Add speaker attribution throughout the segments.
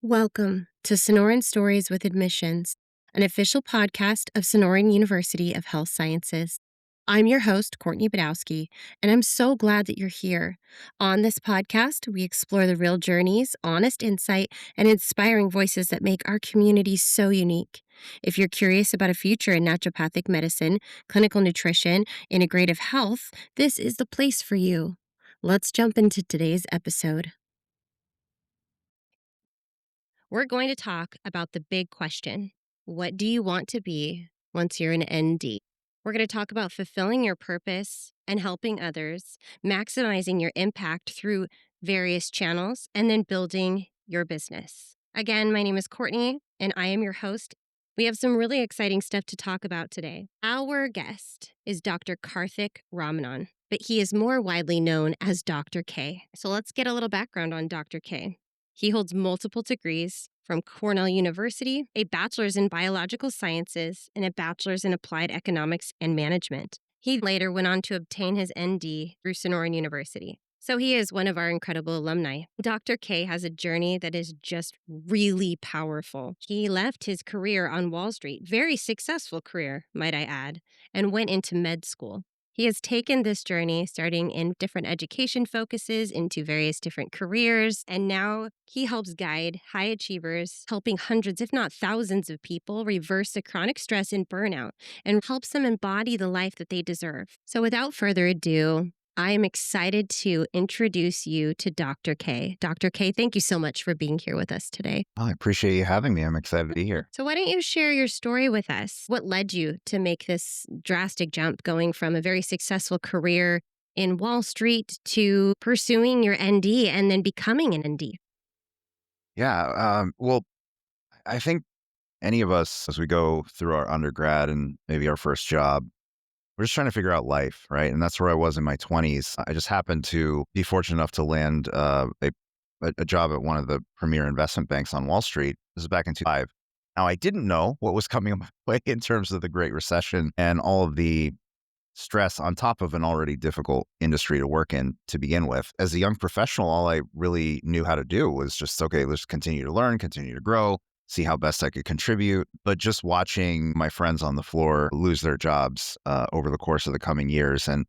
Speaker 1: Welcome to Sonoran Stories with Admissions, an official podcast of Sonoran University of Health Sciences. I'm your host, Courtney Badowski, and I'm so glad that you're here. On this podcast, we explore the real journeys, honest insight, and inspiring voices that make our community so unique. If you're curious about a future in naturopathic medicine, clinical nutrition, integrative health, this is the place for you. Let's jump into today's episode. We're going to talk about the big question. What do you want to be once you're an ND? We're going to talk about fulfilling your purpose and helping others, maximizing your impact through various channels, and then building your business. Again, my name is Courtney, and I am your host. We have some really exciting stuff to talk about today. Our guest is Dr. Karthik Ramanan, but he is more widely known as Dr. K. So let's get a little background on Dr. K. He holds multiple degrees from Cornell University, a bachelor's in biological sciences, and a bachelor's in applied economics and management. He later went on to obtain his ND through Sonoran University. So he is one of our incredible alumni. Dr. K has a journey that is just really powerful. He left his career on Wall Street, very successful career, might I add, and went into med school. He has taken this journey, starting in different education focuses into various different careers, and now he helps guide high achievers, helping hundreds, if not thousands of people reverse the chronic stress and burnout, and helps them embody the life that they deserve. So without further ado, I am excited to introduce you to Dr. K. Dr. K, thank you so much for being here with us today.
Speaker 2: I appreciate you having me. I'm excited to be here.
Speaker 1: So why don't you share your story with us? What led you to make this drastic jump going from a very successful career in Wall Street to pursuing your ND and then becoming an ND?
Speaker 2: Well, I think any of us, as we go through our undergrad and maybe our first job, we're just trying to figure out life, right? And that's where I was in my 20s. I just happened to be fortunate enough to land a job at one of the premier investment banks on Wall Street. This is back in 2005. Now, I didn't know what was coming my way in terms of the Great Recession and all of the stress on top of an already difficult industry to work in to begin with. As a young professional, all I really knew how to do was just, okay, let's continue to learn, continue to grow, see how best I could contribute. But just watching my friends on the floor lose their jobs over the course of the coming years. And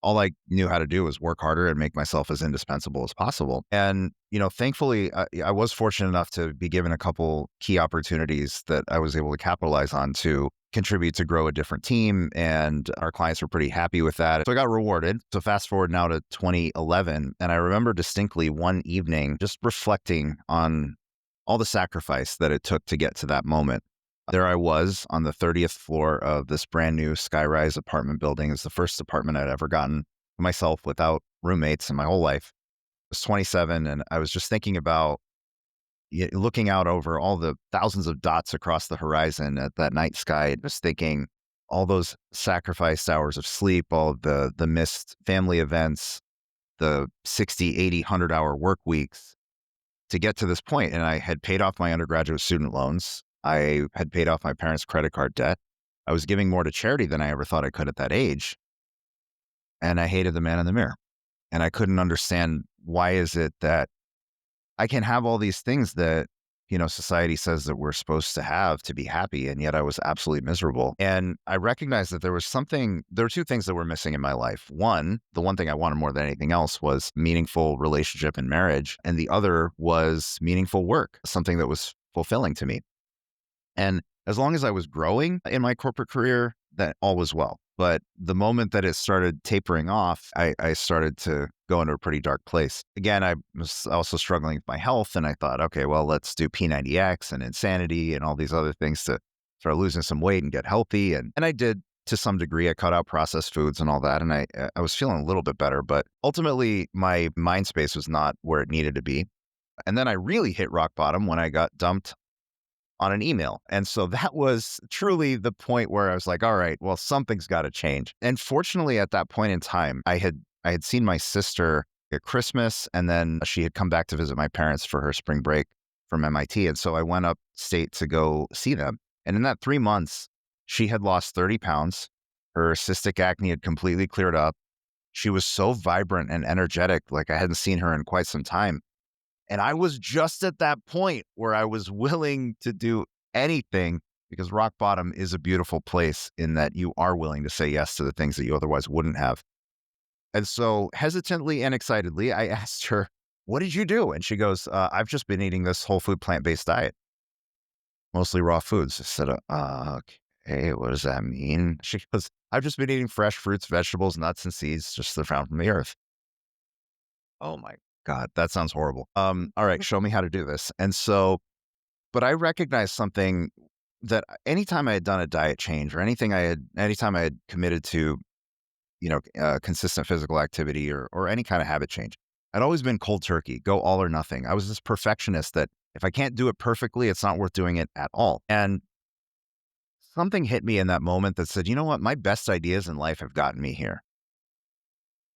Speaker 2: all I knew how to do was work harder and make myself as indispensable as possible. And, thankfully, I was fortunate enough to be given a couple key opportunities that I was able to capitalize on to contribute to grow a different team. And our clients were pretty happy with that. So I got rewarded. So fast forward now to 2011. And I remember distinctly one evening just reflecting on all the sacrifice that it took to get to that moment. There I was on the 30th floor of this brand new skyrise apartment building. It's the first apartment I'd ever gotten myself without roommates in my whole life. I was 27, and I was just thinking about looking out over all the thousands of dots across the horizon at that night sky, just thinking all those sacrificed hours of sleep, all of the missed family events, the 60, 80, 100-hour work weeks to get to this point. And I had paid off my undergraduate student loans. I had paid off my parents' credit card debt. I was giving more to charity than I ever thought I could at that age. And I hated the man in the mirror. And I couldn't understand, why is it that I can have all these things that, society says that we're supposed to have to be happy, and yet I was absolutely miserable. And I recognized that there were two things that were missing in my life. One, the one thing I wanted more than anything else was meaningful relationship and marriage. And the other was meaningful work, something that was fulfilling to me. And as long as I was growing in my corporate career, that all was well. But the moment that it started tapering off, I started to go into a pretty dark place. Again, I was also struggling with my health, and I thought, okay, well, let's do P90X and Insanity and all these other things to start losing some weight and get healthy. And I did to some degree. I cut out processed foods and all that, and I was feeling a little bit better. But ultimately, my mind space was not where it needed to be. And then I really hit rock bottom when I got dumped on an email. And so that was truly the point where I was like, all right, well, something's got to change. And fortunately, at that point in time, I had seen my sister at Christmas, and then she had come back to visit my parents for her spring break from MIT. And so I went upstate to go see them. And in that 3 months, she had lost 30 pounds. Her cystic acne had completely cleared up. She was so vibrant and energetic, like I hadn't seen her in quite some time. And I was just at that point where I was willing to do anything because rock bottom is a beautiful place in that you are willing to say yes to the things that you otherwise wouldn't have. And so, hesitantly and excitedly, I asked her, "What did you do?" And she goes, "I've just been eating this whole food plant based diet, mostly raw foods." I said, okay, what does that mean?" She goes, "I've just been eating fresh fruits, vegetables, nuts, and seeds just they're found from the earth." Oh my God, that sounds horrible. All right, show me how to do this. And so, but I recognized something that anytime I had done a diet change or anytime I had committed to, consistent physical activity or any kind of habit change, I'd always been cold turkey, go all or nothing. I was this perfectionist that if I can't do it perfectly, it's not worth doing it at all. And something hit me in that moment that said, you know what? My best ideas in life have gotten me here.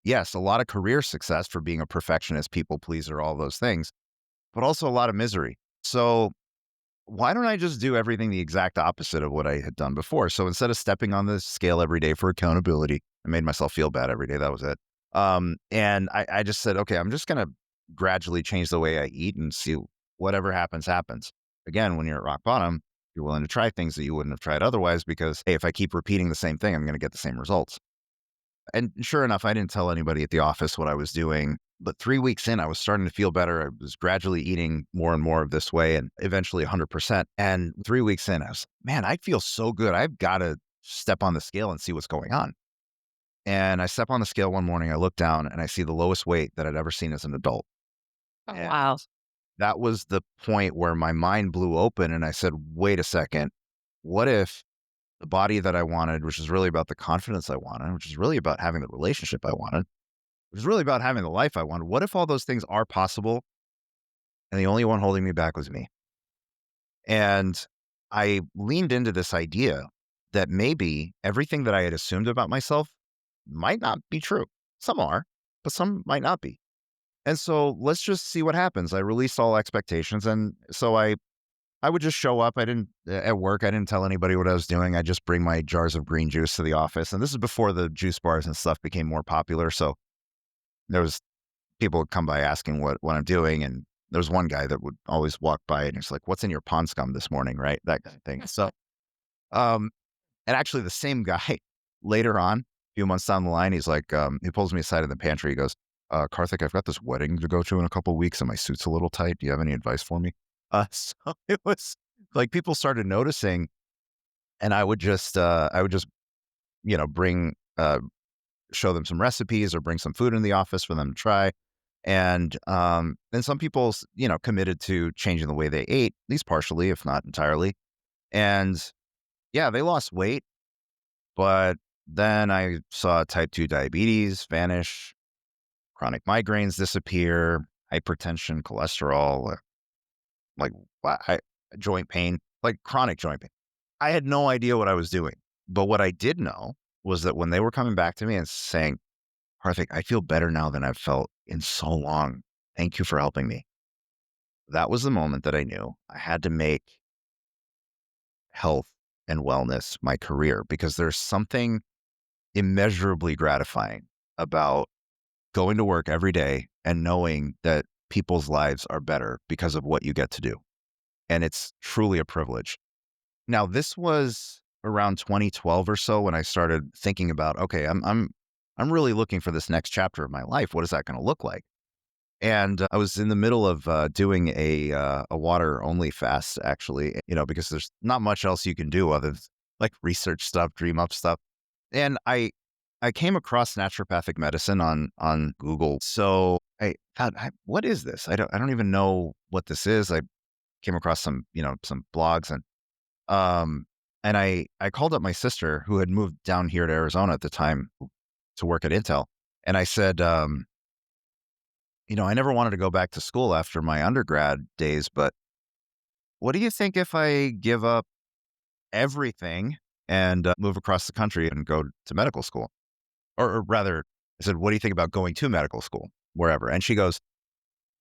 Speaker 2: Yes, a lot of career success for being a perfectionist, people pleaser, all those things, but also a lot of misery. So why don't I just do everything the exact opposite of what I had done before? So instead of stepping on the scale every day for accountability, I made myself feel bad every day. That was it. And I just said, okay, I'm just going to gradually change the way I eat and see whatever happens, happens. Again, when you're at rock bottom, you're willing to try things that you wouldn't have tried otherwise because, hey, if I keep repeating the same thing, I'm going to get the same results. And sure enough, I didn't tell anybody at the office what I was doing. But 3 weeks in, I was starting to feel better. I was gradually eating more and more of this way and eventually 100%. And 3 weeks in, I was, man, I feel so good. I've got to step on the scale and see what's going on. And I step on the scale one morning, I look down and I see the lowest weight that I'd ever seen as an adult.
Speaker 1: Oh,
Speaker 2: And
Speaker 1: wow.
Speaker 2: that was the point where my mind blew open and I said, wait a second, what if the body that I wanted, which is really about the confidence I wanted, which is really about having the relationship I wanted, which is really about having the life I wanted, what if all those things are possible and the only one holding me back was me? And I leaned into this idea that maybe everything that I had assumed about myself might not be true. Some are, but some might not be. And so let's just see what happens. I released all expectations. And so I would just show up. I didn't at work. I didn't tell anybody what I was doing. I just bring my jars of green juice to the office. And this is before the juice bars and stuff became more popular. So there was people would come by asking what I'm doing. And there was one guy that would always walk by and he's like, "What's in your pond scum this morning?" Right. That kind of thing. So, um, and actually the same guy later on, a few months down the line, he's like, he pulls me aside in the pantry. He goes, "Karthik, I've got this wedding to go to in a couple of weeks and my suit's a little tight. Do you have any advice for me?" So it was like people started noticing and I would just, bring, show them some recipes or bring some food in the office for them to try. And then some people, committed to changing the way they ate, at least partially, if not entirely. And yeah, they lost weight, but then I saw type 2 diabetes vanish, chronic migraines disappear, hypertension, cholesterol, like I, joint pain, like chronic joint pain. I had no idea what I was doing. But what I did know was that when they were coming back to me and saying, "Karthik, I feel better now than I've felt in so long. Thank you for helping me." That was the moment that I knew I had to make health and wellness my career because there's something immeasurably gratifying about going to work every day and knowing that people's lives are better because of what you get to do. And it's truly a privilege. Now, this was around 2012 or so when I started thinking about, okay, I'm really looking for this next chapter of my life. What is that going to look like? And I was in the middle of doing a water only fast, actually, because there's not much else you can do other than like research stuff, dream up stuff. And I came across naturopathic medicine on Google. So I thought, what is this? I don't even know what this is. I came across some blogs um and I called up my sister who had moved down here to Arizona at the time to work at Intel, and I said, I never wanted to go back to school after my undergrad days, but what do you think if I give up everything and move across the country and go to medical school? Or rather, I said, what do you think about going to medical school, wherever? And she goes,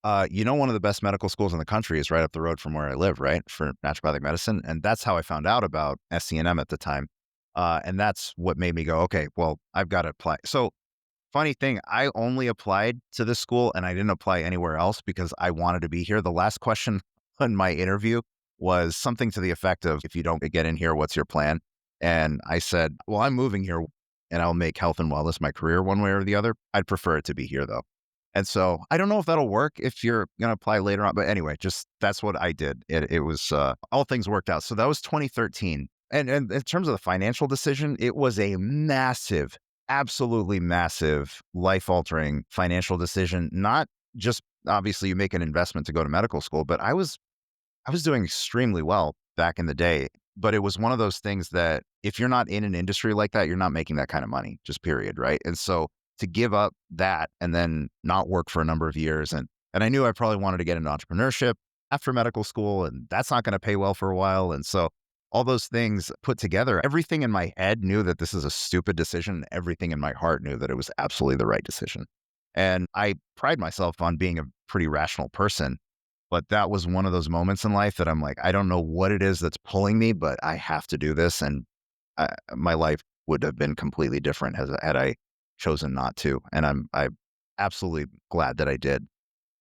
Speaker 2: one of the best medical schools in the country is right up the road from where I live, right? For naturopathic medicine. And that's how I found out about SCNM at the time. And that's what made me go, okay, well, I've got to apply. So Funny thing, I only applied to this school and I didn't apply anywhere else because I wanted to be here. The last question on my interview was something to the effect of, if you don't get in here, what's your plan? And I said, well, I'm moving here and I'll make health and wellness my career one way or the other. I'd prefer it to be here though. And so I don't know if that'll work if you're going to apply later on. But anyway, just that's what I did. It was all things worked out. So that was 2013. And in terms of the financial decision, it was a massive, absolutely massive, life altering financial decision. Not just obviously you make an investment to go to medical school, but I was doing extremely well back in the day. But it was one of those things that if you're not in an industry like that, you're not making that kind of money, just period. Right. And so to give up that and then not work for a number of years. And I knew I probably wanted to get into entrepreneurship after medical school, and that's not going to pay well for a while. And so all those things put together, everything in my head knew that this is a stupid decision. Everything in my heart knew that it was absolutely the right decision. And I pride myself on being a pretty rational person. But that was one of those moments in life that I'm like, I don't know what it is that's pulling me, but I have to do this. And my life would have been completely different had I chosen not to. And I'm absolutely glad that I did.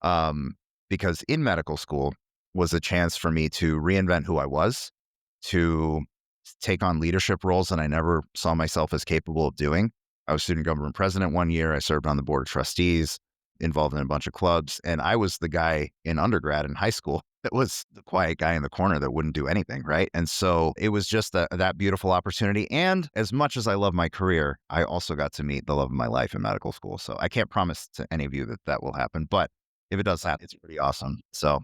Speaker 2: Um, because in medical school was a chance for me to reinvent who I was, to take on leadership roles that I never saw myself as capable of doing. I was student government president one year. I served on the board of trustees, involved in a bunch of clubs. And I was the guy in undergrad and high school that was the quiet guy in the corner that wouldn't do anything. Right. And so it was just that beautiful opportunity. And as much as I love my career, I also got to meet the love of my life in medical school. So I can't promise to any of you that that will happen. But if it does happen, it's pretty awesome. So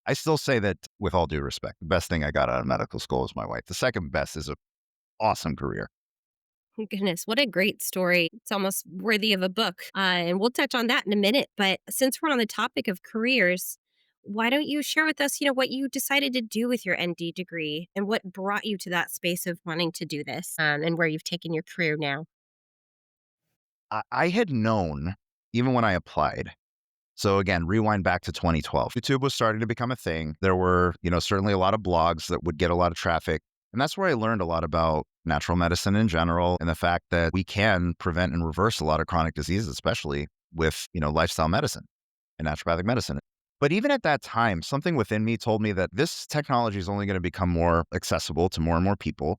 Speaker 2: I still say that with all due respect, the best thing I got out of medical school is my wife. The second best is an awesome career.
Speaker 1: Goodness, what a great story. It's almost worthy of a book. And we'll touch on that in a minute. But since we're on the topic of careers, why don't you share with us, what you decided to do with your ND degree and what brought you to that space of wanting to do this, and where you've taken your career now?
Speaker 2: I had known even when I applied. So again, rewind back to 2012. YouTube was starting to become a thing. There were, certainly a lot of blogs that would get a lot of traffic. And that's where I learned a lot about natural medicine in general and the fact that we can prevent and reverse a lot of chronic diseases, especially with, lifestyle medicine and naturopathic medicine. But even at that time, something within me told me that this technology is only going to become more accessible to more and more people.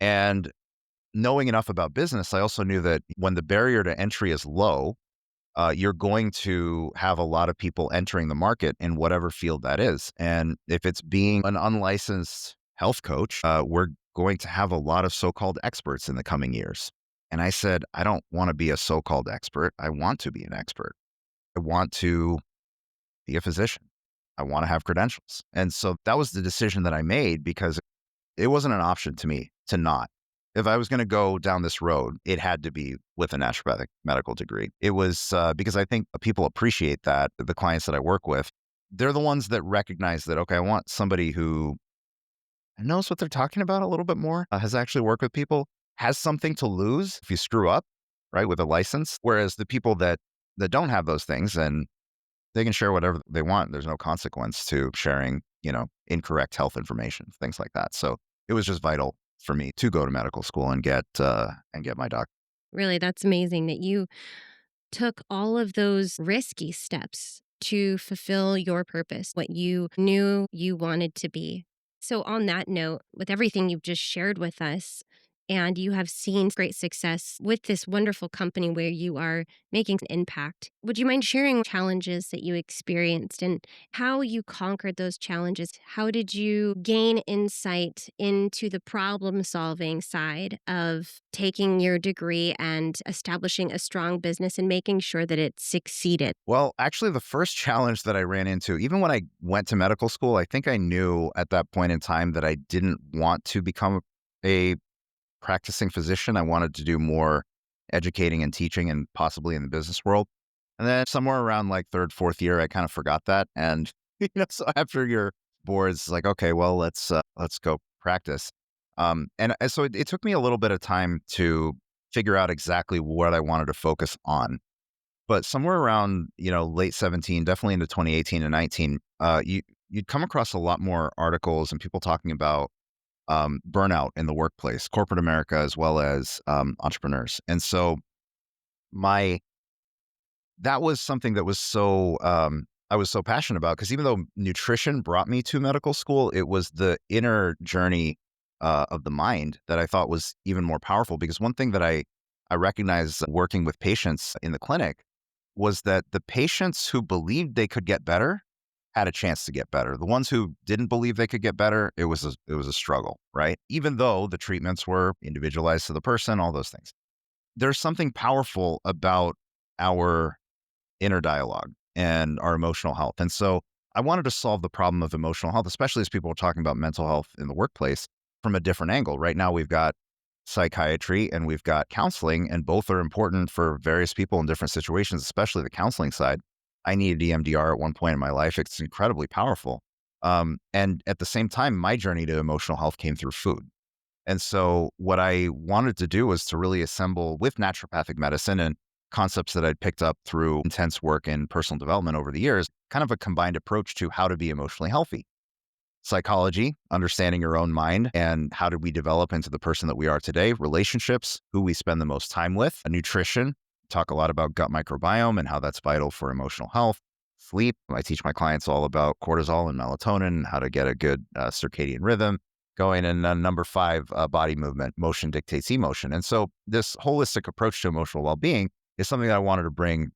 Speaker 2: And knowing enough about business, I also knew that when the barrier to entry is low, you're going to have a lot of people entering the market in whatever field that is. And if it's being an unlicensed health coach, we're going to have a lot of so-called experts in the coming years. And I said, I don't want to be a so-called expert. I want to be an expert. I want to be a physician. I want to have credentials. And so that was the decision that I made because it wasn't an option to me to not. If I was going to go down this road, it had to be with a naturopathic medical degree. It was because I think people appreciate that. The clients that I work with, they're the ones that recognize that, okay, I want somebody who knows what they're talking about a little bit more, has actually worked with people, has something to lose if you screw up, right, with a license. Whereas the people that don't have those things, and they can share whatever they want. There's no consequence to sharing, incorrect health information, things like that. So it was just vital for me to go to medical school and get my doctorate.
Speaker 1: Really, that's amazing that you took all of those risky steps to fulfill your purpose, what you knew you wanted to be. So, on that note, with everything you've just shared with us, and you have seen great success with this wonderful company where you are making an impact, would you mind sharing challenges that you experienced and how you conquered those challenges? How did you gain insight into the problem solving side of taking your degree and establishing a strong business and making sure that it succeeded?
Speaker 2: Well, actually, the first challenge that I ran into, even when I went to medical school, I think I knew at that point in time that I didn't want to become a practicing physician. I wanted to do more educating and teaching and possibly in the business world. And then somewhere around like third, fourth year, I kind of forgot that. And, so after your boards, it's like, okay, well, let's go practice. So it took me a little bit of time to figure out exactly what I wanted to focus on. But somewhere around, late 17, definitely into 2018 and 19, you'd come across a lot more articles and people talking about burnout in the workplace, corporate America, as well as entrepreneurs. And so my that was something that was so I was so passionate about because even though nutrition brought me to medical school, it was the inner journey of the mind that I thought was even more powerful. Because one thing that I recognized working with patients in the clinic was that the patients who believed they could get better had a chance to get better. The ones who didn't believe they could get better, it was a struggle, right? Even though the treatments were individualized to the person, all those things. There's something powerful about our inner dialogue and our emotional health. And so I wanted to solve the problem of emotional health, especially as people are talking about mental health in the workplace from a different angle. Right now, we've got psychiatry and we've got counseling, and both are important for various people in different situations, especially the counseling side. I needed EMDR at one point in my life. It's incredibly powerful. And at the same time, my journey to emotional health came through food. And so what I wanted to do was to really assemble with naturopathic medicine and concepts that I'd picked up through intense work in personal development over the years, kind of a combined approach to how to be emotionally healthy. Psychology, understanding your own mind and how did we develop into the person that we are today, relationships, who we spend the most time with, nutrition, talk a lot about gut microbiome and how that's vital for emotional health, sleep. I teach my clients all about cortisol and melatonin, how to get a good circadian rhythm going. And number five, body movement, motion dictates emotion. And so this holistic approach to emotional well-being is something that I wanted to bring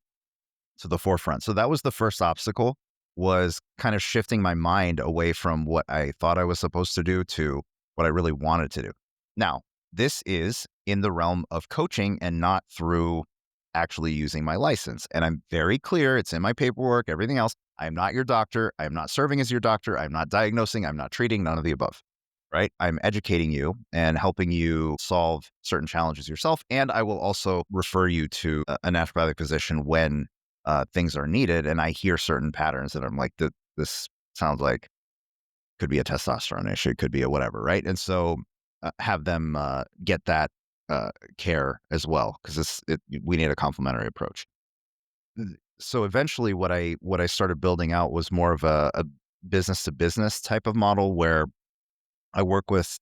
Speaker 2: to the forefront. So that was the first obstacle, was kind of shifting my mind away from what I thought I was supposed to do to what I really wanted to do. Now, this is in the realm of coaching and not through actually using my license. And I'm very clear, it's in my paperwork, everything else. I am not your doctor. I am not serving as your doctor. I'm not diagnosing. I'm not treating, none of the above. Right? I'm educating you and helping you solve certain challenges yourself. And I will also refer you to a naturopathic physician when things are needed. And I hear certain patterns that I'm like, this sounds like could be a testosterone issue, could be a whatever, right? And so have them get that care as well, because we need a complementary approach. So eventually, what I started building out was more of a business to business type of model where I work with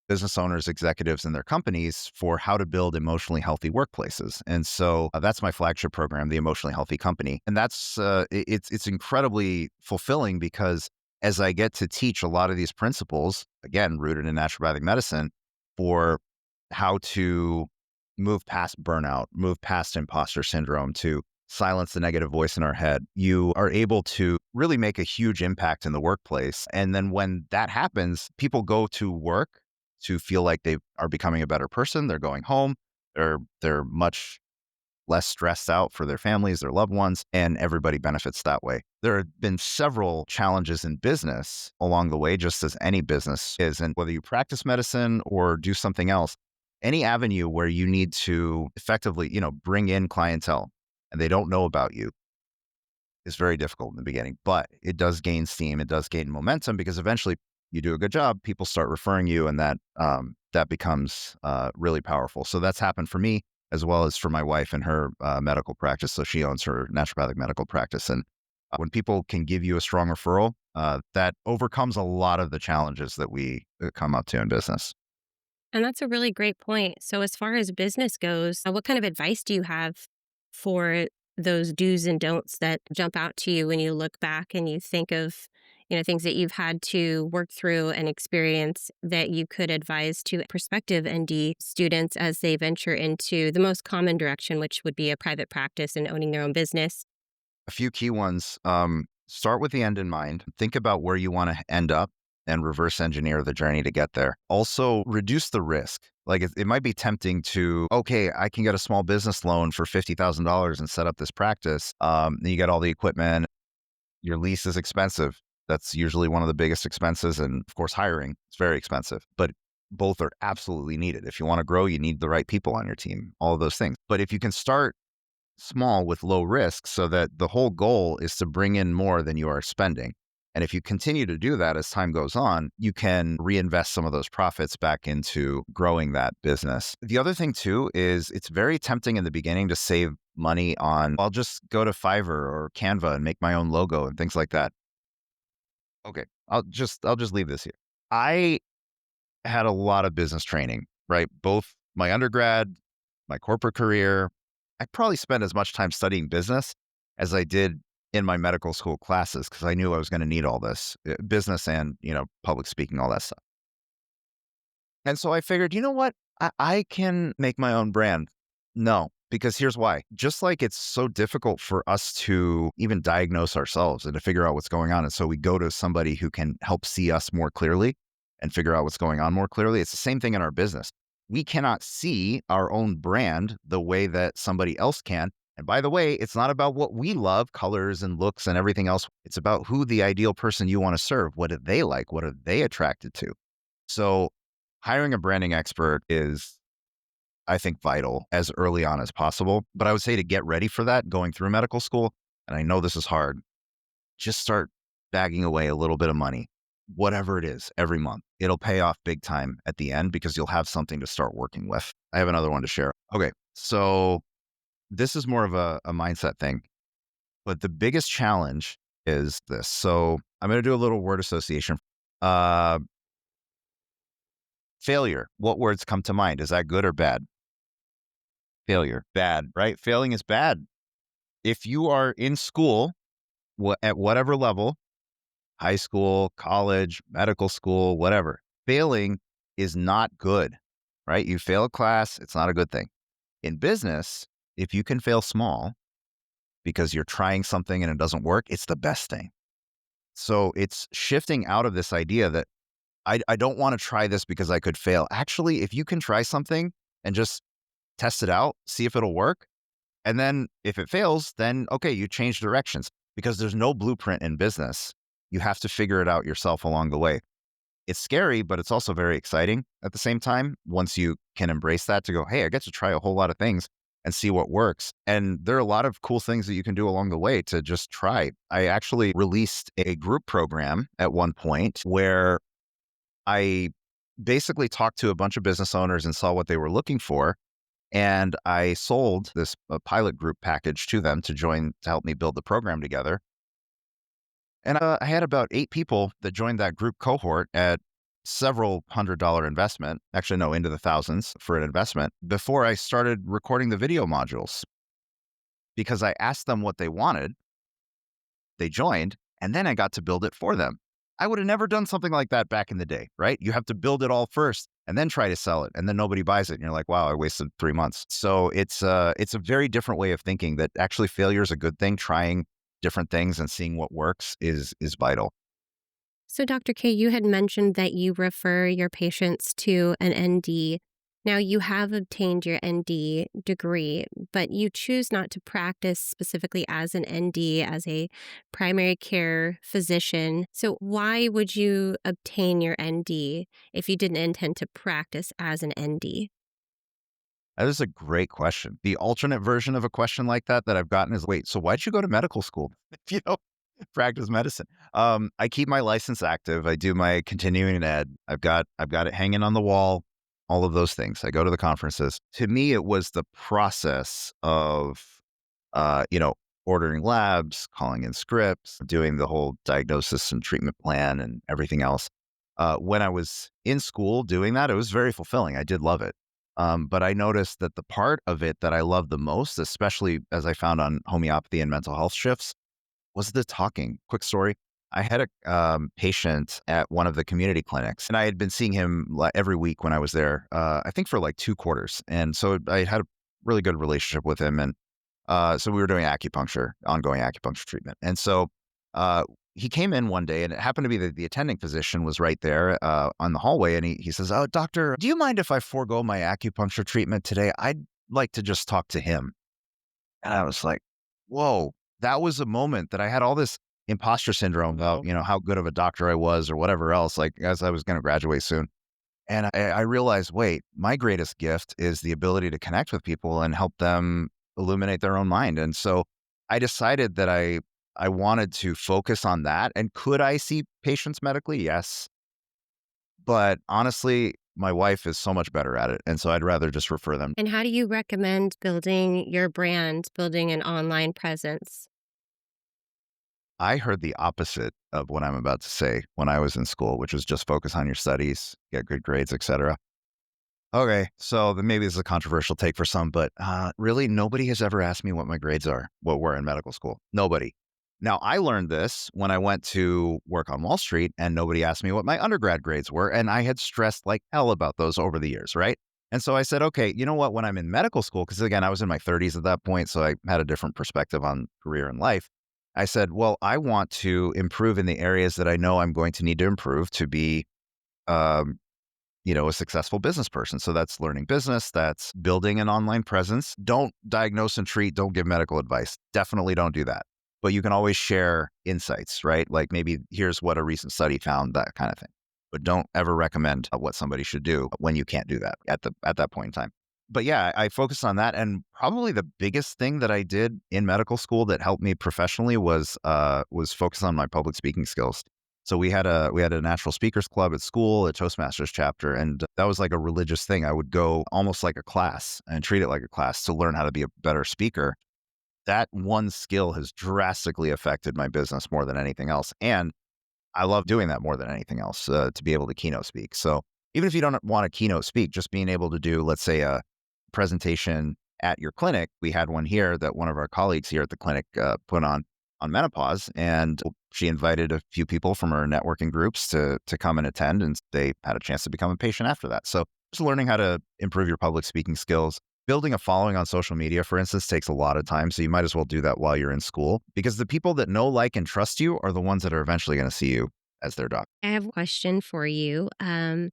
Speaker 2: business owners, executives, and their companies for how to build emotionally healthy workplaces. And so that's my flagship program, the Emotionally Healthy Company. And that's it's incredibly fulfilling because as I get to teach a lot of these principles, again rooted in naturopathic medicine, for how to move past burnout, move past imposter syndrome, to silence the negative voice in our head, you are able to really make a huge impact in the workplace. And then when that happens, people go to work to feel like they are becoming a better person. They're going home. They're much less stressed out for their families, their loved ones, and everybody benefits that way. There have been several challenges in business along the way, just as any business is. And whether you practice medicine or do something else, any avenue where you need to effectively, bring in clientele and they don't know about you is very difficult in the beginning, but it does gain steam. It does gain momentum because eventually you do a good job, people start referring you, and that becomes really powerful. So that's happened for me as well as for my wife and her medical practice. So she owns her naturopathic medical practice, and when people can give you a strong referral, that overcomes a lot of the challenges that we come up to in business.
Speaker 1: And that's a really great point. So, as far as business goes, what kind of advice do you have for those do's and don'ts that jump out to you when you look back and you think of, things that you've had to work through and experience that you could advise to prospective ND students as they venture into the most common direction, which would be a private practice and owning their own business?
Speaker 2: A few key ones. Start with the end in mind. Think about where you want to end up and reverse engineer the journey to get there. Also, reduce the risk. Like it might be tempting to, okay, I can get a small business loan for $50,000 and set up this practice. Then you get all the equipment. Your lease is expensive. That's usually one of the biggest expenses. And of course, hiring is very expensive, but both are absolutely needed. If you want to grow, you need the right people on your team, all of those things. But if you can start small with low risk so that the whole goal is to bring in more than you are spending. And if you continue to do that as time goes on, you can reinvest some of those profits back into growing that business. The other thing too is it's very tempting in the beginning to save money on, I'll just go to Fiverr or Canva and make my own logo and things like that. Okay, I'll just leave this here. I had a lot of business training, right? Both my undergrad, my corporate career, I probably spent as much time studying business as I did in my medical school classes because I knew I was going to need all this business and, public speaking, all that stuff. And so I figured, you know what? I can make my own brand. No, because here's why. Just like it's so difficult for us to even diagnose ourselves and to figure out what's going on. And so we go to somebody who can help see us more clearly and figure out what's going on more clearly. It's the same thing in our business. We cannot see our own brand the way that somebody else can. And by the way, it's not about what we love, colors and looks and everything else. It's about who the ideal person you want to serve. What do they like? What are they attracted to? So hiring a branding expert is, I think, vital as early on as possible. But I would say to get ready for that, going through medical school, and I know this is hard, just start bagging away a little bit of money, whatever it is, every month. It'll pay off big time at the end because you'll have something to start working with. I have another one to share. Okay. So this is more of a mindset thing, but the biggest challenge is this. So I'm going to do a little word association. Uh, Failure. What words come to mind? Is that good or bad? Failure. Bad, right? Failing is bad. If you are in school, at whatever level, high school, college, medical school, whatever, failing is not good, right? You fail a class, it's not a good thing. In business, if you can fail small because you're trying something and it doesn't work, it's the best thing. So it's shifting out of this idea that I don't want to try this because I could fail. Actually, if you can try something and just test it out, see if it'll work. And then if it fails, then okay, you change directions because there's no blueprint in business. You have to figure it out yourself along the way. It's scary, but it's also very exciting at the same time. Once you can embrace that to go, hey, I get to try a whole lot of things and see what works. And there are a lot of cool things that you can do along the way to just try. I actually released a group program at one point where I basically talked to a bunch of business owners and saw what they were looking for. And I sold this pilot group package to them to join to help me build the program together. And I had about 8 people that joined that group cohort at several $100 investment, actually, no, into the thousands for an investment before I started recording the video modules because I asked them what they wanted. They joined, and then I got to build it for them. I would have never done something like that back in the day, right? You have to build it all first and then try to sell it, and then nobody buys it. And you're like, wow, I wasted 3 months. So it's a very different way of thinking that actually failure is a good thing. Trying different things and seeing what works is vital.
Speaker 1: So, Dr. K, you had mentioned that you refer your patients to an ND. Now, you have obtained your ND degree, but you choose not to practice specifically as an ND, as a primary care physician. So, why would you obtain your ND if you didn't intend to practice as an ND?
Speaker 2: That is a great question. The alternate version of a question like that I've gotten is, wait, so why'd you go to medical school if you don't practice medicine? I keep my license active. I do my continuing ed. I've got it hanging on the wall. All of those things. I go to the conferences. To me, it was the process of, uh, you know, ordering labs, calling in scripts, doing the whole diagnosis and treatment plan, and everything else. When I was in school doing that, it was very fulfilling. I did love it. But I noticed that the part of it that I loved the most, especially as I found on homeopathy and mental health shifts, was the talking. Quick story. I had a patient at one of the community clinics, and I had been seeing him every week when I was there, I think for like 2 quarters. And so I had a really good relationship with him. And so we were doing acupuncture, ongoing acupuncture treatment. And so uh, he came in one day, and it happened to be that the attending physician was right there on the hallway. And he says, "Oh, doctor, do you mind if I forego my acupuncture treatment today? I'd like to just talk to him." And I was like, whoa, that was a moment that I had all this imposter syndrome about, how good of a doctor I was or whatever else, like as I was going to graduate soon. And I realized, wait, my greatest gift is the ability to connect with people and help them illuminate their own mind. And so I decided that I wanted to focus on that. And could I see patients medically? Yes. But honestly, my wife is so much better at it. And so I'd rather just refer them.
Speaker 1: And how do you recommend building your brand, building an online presence?
Speaker 2: I heard the opposite of what I'm about to say when I was in school, which was just focus on your studies, get good grades, etc. Okay, so then maybe this is a controversial take for some, but really, nobody has ever asked me what my grades are, what were in medical school. Nobody. Now, I learned this when I went to work on Wall Street, and nobody asked me what my undergrad grades were. And I had stressed like hell about those over the years, right? And so I said, okay, you know what? When I'm in medical school, because again, I was in my 30s at that point, so I had a different perspective on career and life. I said, well, I want to improve in the areas that I know I'm going to need to improve to be um, a successful business person. So that's learning business, that's building an online presence. Don't diagnose and treat, don't give medical advice. Definitely don't do that. But you can always share insights, right? Like maybe here's what a recent study found, that kind of thing. But don't ever recommend what somebody should do when you can't do that at that point in time. But yeah, I focused on that, and probably the biggest thing that I did in medical school that helped me professionally was focus on my public speaking skills. So we had a natural speakers club at school, a Toastmasters chapter, and that was like a religious thing. I would go almost like a class and treat it like a class to learn how to be a better speaker. That one skill has drastically affected my business more than anything else. And I love doing that more than anything else, to be able to keynote speak. So even if you don't want to keynote speak, just being able to do, let's say, a presentation at your clinic. We had one here that one of our colleagues here at the clinic put on menopause, and she invited a few people from her networking groups to come and attend, and they had a chance to become a patient after that. So just learning how to improve your public speaking skills. Building a following on social media, for instance, takes a lot of time. So you might as well do that while you're in school, because the people that know, like, and trust you are the ones that are eventually going to see you as their doctor.
Speaker 1: I have a question for you. I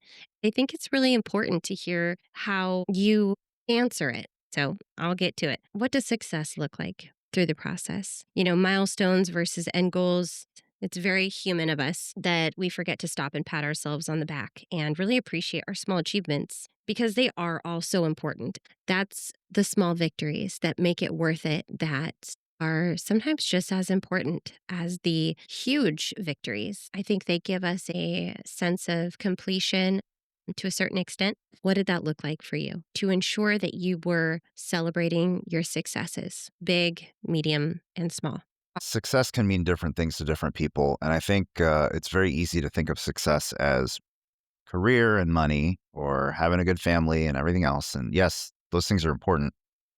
Speaker 1: think it's really important to hear how you answer it. So I'll get to it. What does success look like through the process? Milestones versus end goals. It's very human of us that we forget to stop and pat ourselves on the back and really appreciate our small achievements because they are all so important. That's the small victories that make it worth it, that are sometimes just as important as the huge victories. I think they give us a sense of completion to a certain extent. What did that look like for you to ensure that you were celebrating your successes, big, medium, and small?
Speaker 2: Success can mean different things to different people. And I think it's very easy to think of success as career and money or having a good family and everything else. And yes, those things are important,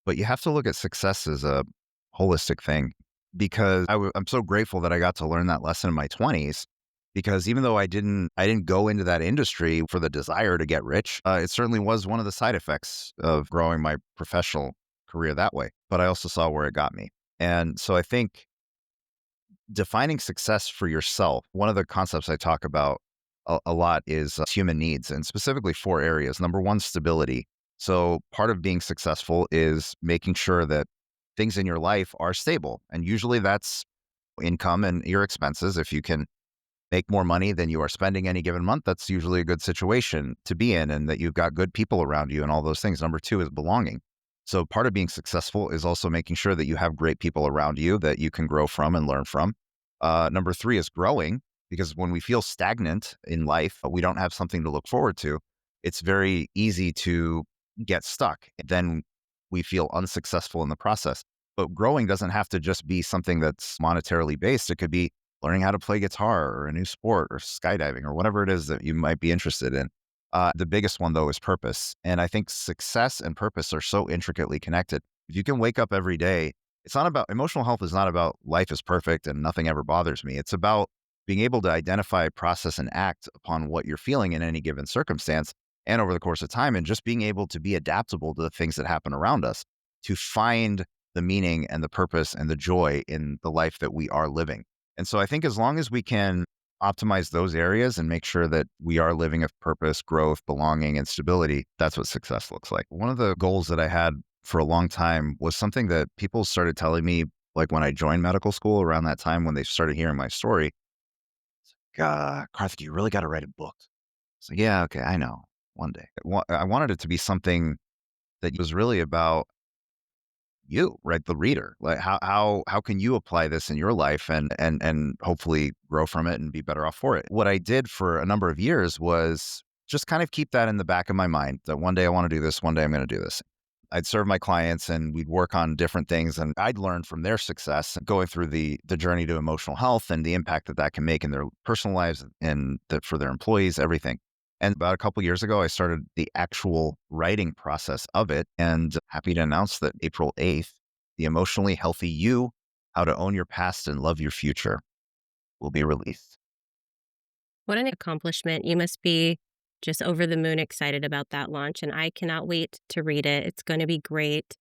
Speaker 2: but you have to look at success as a holistic thing, because I'm so grateful that I got to learn that lesson in my 20s. Because even though I didn't go into that industry for the desire to get rich, it certainly was one of the side effects of growing my professional career that way. But I also saw where it got me. And so I think defining success for yourself, one of the concepts I talk about a lot is human needs, and specifically four areas. Number one, stability. So part of being successful is making sure that things in your life are stable. And usually that's income and your expenses. If you can make more money than you are spending any given month, that's usually a good situation to be in, and that you've got good people around you and all those things. Number two is belonging. So part of being successful is also making sure that you have great people around you that you can grow from and learn from. Number three is growing, because when we feel stagnant in life, we don't have something to look forward to. It's very easy to get stuck. Then we feel unsuccessful in the process. But growing doesn't have to just be something that's monetarily based. It could be learning how to play guitar or a new sport or skydiving or whatever it is that you might be interested in. The biggest one, though, is purpose. And I think success and purpose are so intricately connected. If you can wake up every day, it's not about emotional health, is not about life is perfect and nothing ever bothers me. It's about being able to identify, process, and act upon what you're feeling in any given circumstance and over the course of time, and just being able to be adaptable to the things that happen around us to find the meaning and the purpose and the joy in the life that we are living. And so I think as long as we can optimize those areas and make sure that we are living of purpose, growth, belonging, and stability, that's what success looks like. One of the goals that I had for a long time was something that people started telling me, like when I joined medical school around that time, when they started hearing my story. Karthik, you really got to write a book. So yeah, okay, I know, one day. I wanted it to be something that was really about you, right? The reader. Like how can you apply this in your life and hopefully grow from it and be better off for it? What I did for a number of years was just kind of keep that in the back of my mind, that one day I want to do this, one day I'm going to do this. I'd serve my clients and we'd work on different things, and I'd learn from their success going through the journey to emotional health and the impact that that can make in their personal lives and for their employees, everything. And about a couple years ago, I started the actual writing process of it. And happy to announce that April 8th, The Emotionally Healthy You, How to Own Your Past and Love Your Future will be released.
Speaker 1: What an accomplishment. You must be just over the moon excited about that launch, and I cannot wait to read it. It's going to be great.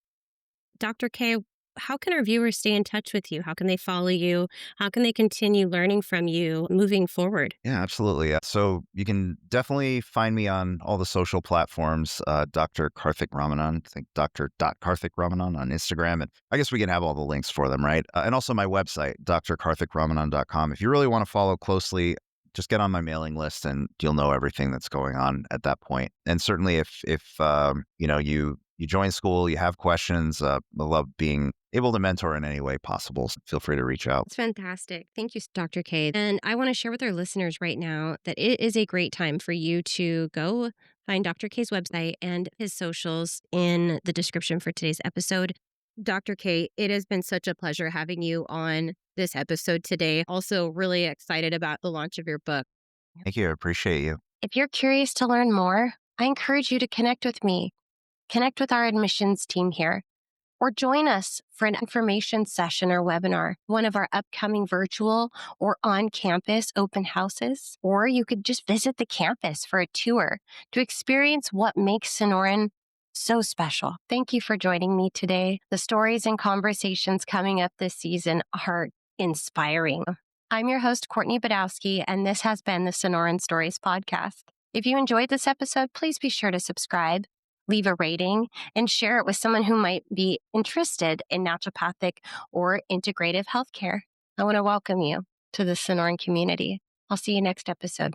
Speaker 1: Dr. K, how can our viewers stay in touch with you? How can they follow you? How can they continue learning from you moving forward?
Speaker 2: Yeah, absolutely. So you can definitely find me on all the social platforms, Dr. Karthik Ramanan, I think Dr. Karthik Ramanan on Instagram. And I guess we can have all the links for them, right? And also my website, drkarthikramanan.com. If you really want to follow closely, just get on my mailing list and you'll know everything that's going on at that point. And certainly if you join school, you have questions, I love being able to mentor in any way possible. So feel free to reach out.
Speaker 1: It's fantastic. Thank you, Dr. K. And I want to share with our listeners right now that it is a great time for you to go find Dr. K's website and his socials in the description for today's episode. Dr. K, it has been such a pleasure having you on this episode today. Also, really excited about the launch of your book.
Speaker 2: Thank you. I appreciate you.
Speaker 1: If you're curious to learn more, I encourage you to connect with me, connect with our admissions team here, or join us for an information session or webinar, one of our upcoming virtual or on-campus open houses. Or you could just visit the campus for a tour to experience what makes Sonoran so special. Thank you for joining me today. The stories and conversations coming up this season are inspiring. I'm your host, Courtney Badowski, and this has been the Sonoran Stories podcast. If you enjoyed this episode, please be sure to subscribe, leave a rating, and share it with someone who might be interested in naturopathic or integrative healthcare. I want to welcome you to the Sonoran community. I'll see you next episode.